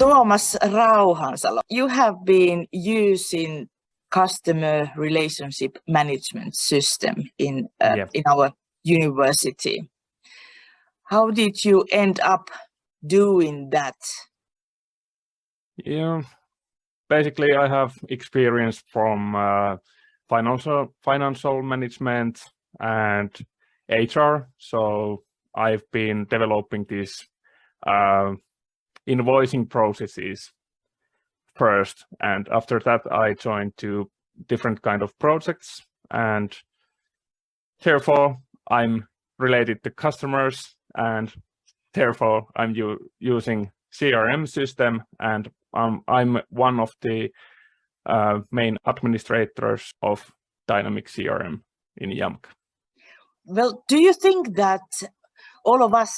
Tuomas Rauhansalo, you have been using customer relationship management system in our university. How did you end up doing that? Yeah, basically I have experience from financial management and HR. So I've been developing these invoicing processes first, and after that I joined to different kind of projects, and therefore I'm related to customers, and therefore I'm using CRM system, and I'm one of the main administrators of dynamic CRM in Jamk. Well, do you think that all of us,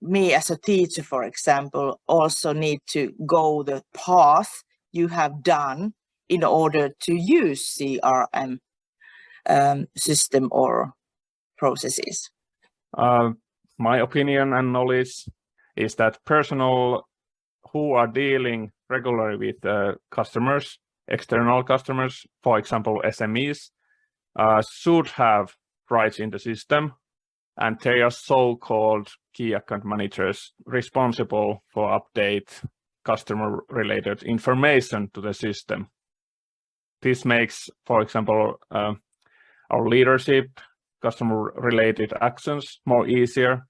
me as a teacher, for example, also need to go the path you have done in order to use CRM system or processes? My opinion and knowledge is that personnel who are dealing regularly with customers, external customers, for example SMEs, should have rights in the system, and they are so-called key account managers responsible for update customer-related information to the system. This makes, for example, our leadership, customer-related actions more easier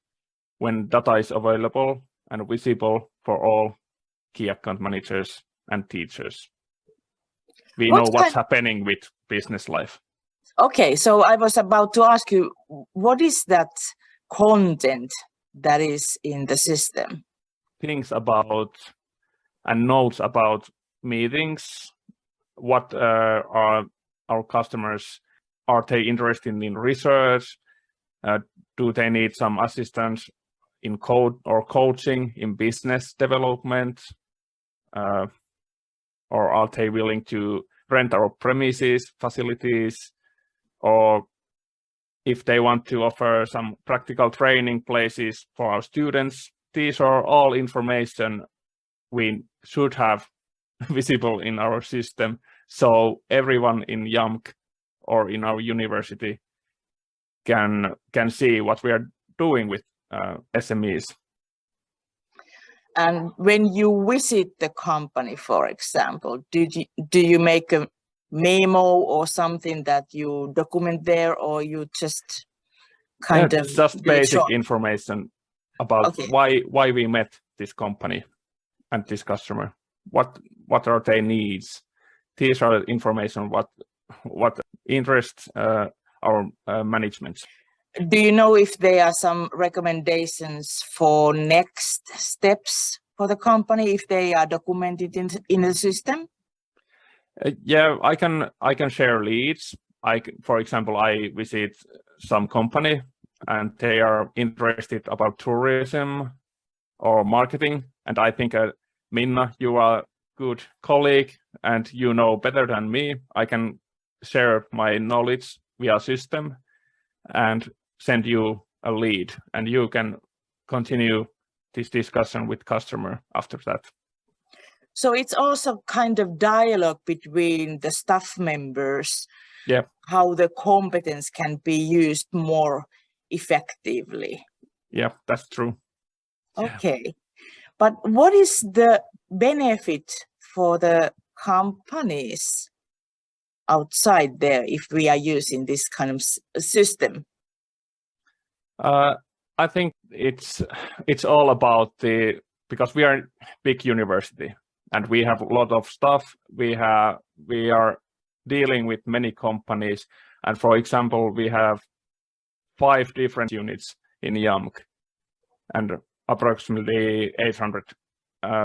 when data is available and visible for all key account managers and teachers. We know what's happening with business life. Okay, so I was about to ask you, what is that content that is in the system? Things about and notes about meetings. What are our customers? Are they interested in research? Do they need some assistance in code or coaching in business development? Or are they willing to rent our premises, facilities? Or if they want to offer some practical training places for our students, these are all information we should have visible in our system, so everyone in Jamk or in our university can see what we are doing with SMEs. And when you visit the company, for example, do you make a memo or something that you document there, or you just kind of just basic information about why we met this company and this customer, what are their needs? These are information what interests our management. Do you know if there are some recommendations for next steps for the company if they are documented in the system? Yeah, I can share leads. For example, I visit some company and they are interested about tourism or marketing, and I think Minna, you are a good colleague and you know better than me. I can share my knowledge via system and send you a lead, and you can continue this discussion with customer after that. So it's also kind of dialogue between the staff members, how the competence can be used more effectively. Yeah, that's true. Okay, but what is the benefit for the companies outside there if we are using this kind of system? I think it's all about because we are a big university and we have a lot of stuff. We are dealing with many companies, and for example, we have 5 different units in Jamk and approximately 800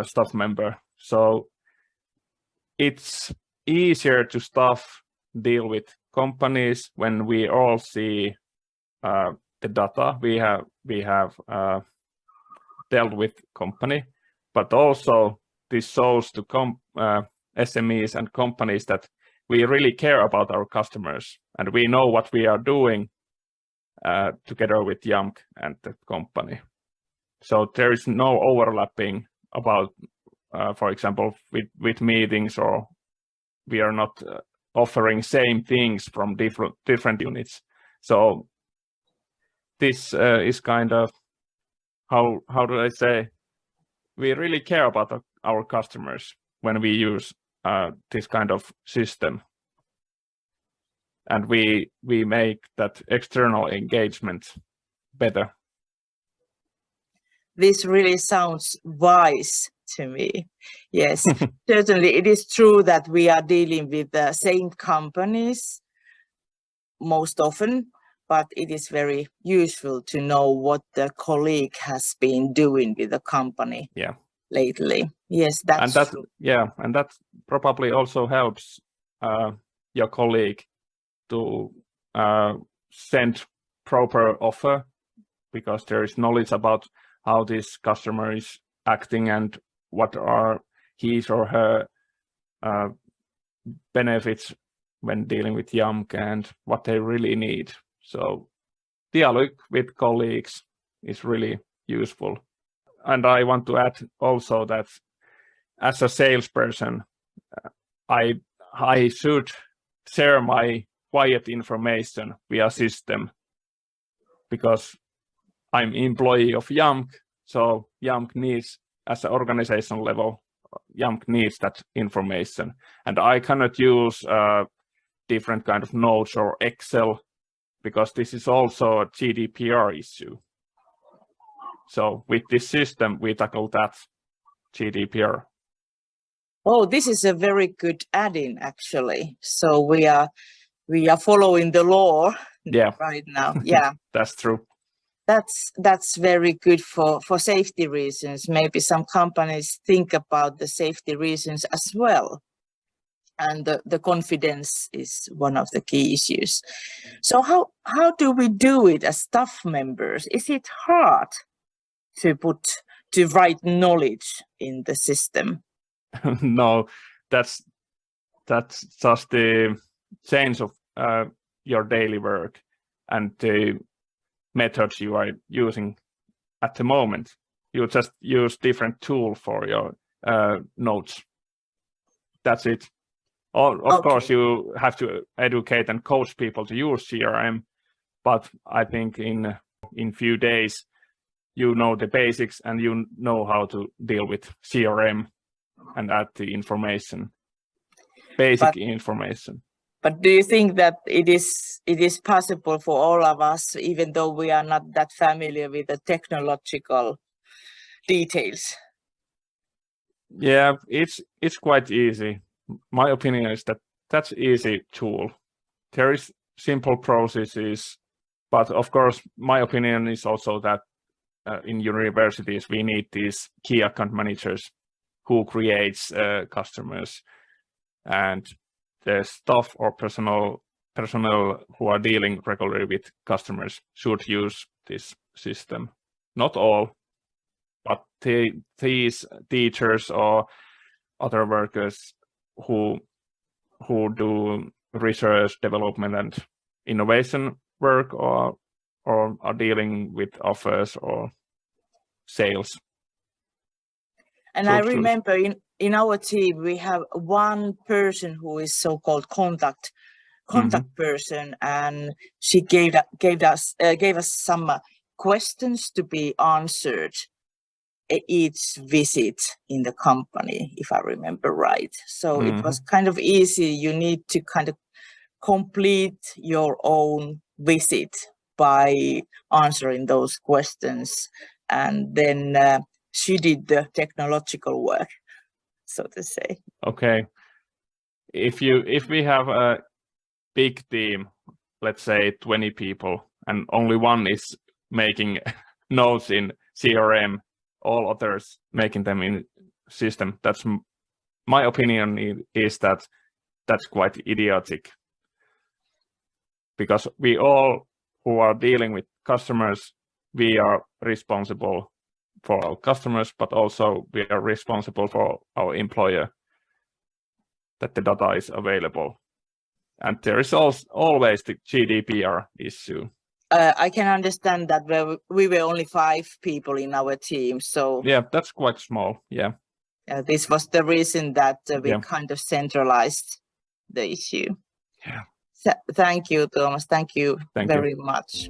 staff member. So it's easier to deal with companies when we all see the data we have dealt with company, but also this shows to SMEs and companies that we really care about our customers and we know what we are doing together with Jamk and the company. So there is no overlapping about for example, with meetings, or we are not offering same things from different units. So this is kind of, how do I say, we really care about our customers when we use this kind of system, and we make that external engagement better. This really sounds wise to me. Yes, certainly it is true that we are dealing with the same companies most often, but it is very useful to know what the colleague has been doing with the company lately. Yes, that's true. Yeah, and that probably also helps your colleague to send proper offer, because there is knowledge about how this customer is acting and what are his or her benefits when dealing with Jamk and what they really need. So dialogue with colleagues is really useful. And I want to add also that as a salesperson, I should share my quiet information via system, because I'm employee of Jamk, so Jamk needs, as an organizational level, Jamk needs that information, and I cannot use different kind of notes or Excel, because this is also a GDPR issue. So with this system, we tackle that GDPR. Oh, this is a very good add-in, actually. So we are following the law right now. Yeah, that's true. That's very good for safety reasons. Maybe some companies think about the safety reasons as well. And the confidence is one of the key issues. So how do we do it as staff members? Is it hard to write knowledge in the system? No, that's just the change of your daily work and the methods you are using at the moment. You just use different tool for your notes. That's it. Of course, you have to educate and coach people to use CRM, but I think in few days you know the basics and you know how to deal with CRM and add the information, basic information. But do you think that it is possible for all of us, even though we are not that familiar with the technological details? Yeah, it's quite easy. My opinion is that that's easy tool. There is simple processes, but of course, my opinion is also that in universities we need these key account managers who creates customers, and the staff or personnel who are dealing regularly with customers should use this system. Not all, but these teachers or other workers who do research, development, and innovation work, or are dealing with offers or sales. And I remember in our team we have one person who is so-called contact person, and she gave us some questions to be answered each visit in the company, if I remember right. So it was kind of easy. You need to kind of complete your own visit by answering those questions, and then she did the technological work, so to say. Okay, if we have a big team, let's say 20 people, and only one is making notes in CRM, all others making them in system, that's my opinion is that that's quite idiotic, because we all who are dealing with customers, we are responsible for our customers, but also we are responsible for our employer, that the data is available. And there is always the GDPR issue. I can understand that we were only 5 people in our team, so yeah, that's quite small. Yeah, This was the reason that we Yeah. kind of centralized the issue. Yeah. Thank you, Tuomas. Thank you Thank you. very much.